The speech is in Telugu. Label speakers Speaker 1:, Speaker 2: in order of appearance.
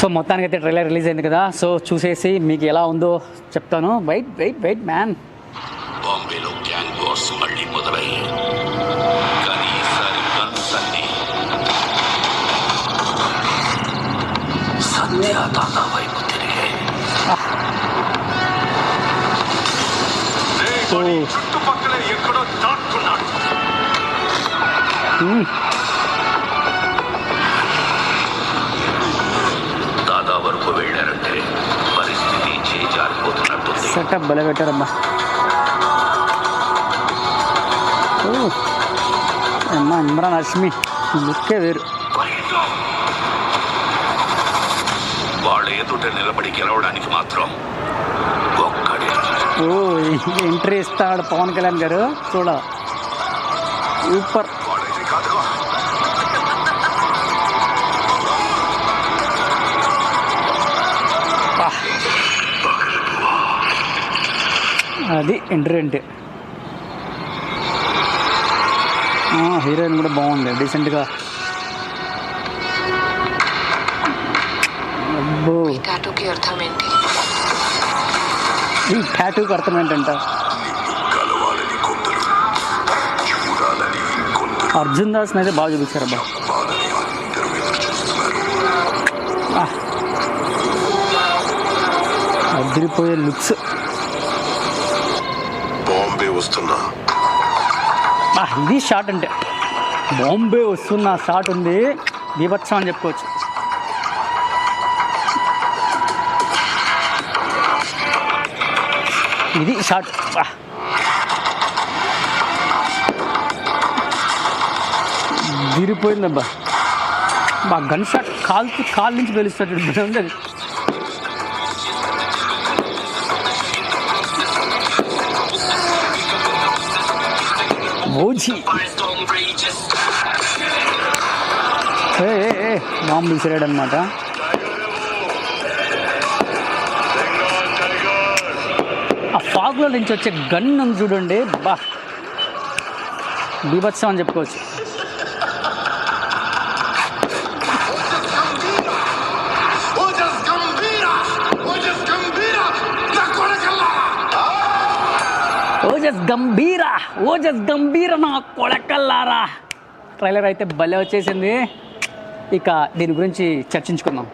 Speaker 1: సో మొత్తానికి అయితే ట్రైలర్ రిలీజ్ అయింది కదా, సో చూసేసి మీకు ఎలా ఉందో చెప్తాను. Wait wait wait man.
Speaker 2: బాంబేలో గ్యాంగ్ వార్స్ మళ్ళీ మొదలయ్యి, కానీ ఈసారి గన్స్ అన్ని సత్యాదాత వైపు తిరిగాయి. చుట్టుపక్కల ఎక్కడో దాక్కున్నాడు. దాదా వరకు వెళ్ళారంటే పరిస్థితి చేజారిపోతున్నట్టుంది.
Speaker 1: సెటప్ బల పెట్టారమ్మా. అమ్మా ఇమ్రాన్ హష్మి లుక్కే వేరు.
Speaker 2: వాళ్ళ ఎదుట నిలబడి గెలవడానికి మాత్రం ఒక్కడే.
Speaker 1: ఎంట్రీ ఇస్తాడు పవన్ కళ్యాణ్ గారు, చూడ సూపర్. అది ఎంట్రీ అంటే. హీరోయిన్ కూడా బాగుంది డీసెంట్గా. అబ్బో ఈ టాటూకి అర్థం ఏంటంట? అర్జున్ దాస్ అయితే బాగా చూపించారబ్బా. అదిరిపోయే లుక్స్.
Speaker 2: బాంబే వస్తున్నా,
Speaker 1: ఇది షాట్ అంటే. బాంబే వస్తున్న షాట్ ఉంది, బీభత్సం అని చెప్పుకోవచ్చు. ఇది షాట్ దిరిపోయిందబ్బా. గన్ షాట్ కాలు నుంచి పేలుస్తాడు. ఉంది ఓజీ. బాంబు విసిరాడు అనమాట. ఆ ఫాగ్లో నుంచి వచ్చే గన్ ఉంది చూడండి, బా బీభత్సం అని చెప్పుకోవచ్చు. ఓజస్ గంభీర నా కొడకల్లారా. ట్రైలర్ అయితే భలే వచ్చేసింది. ఇక దీని గురించి చర్చించుకుందాం.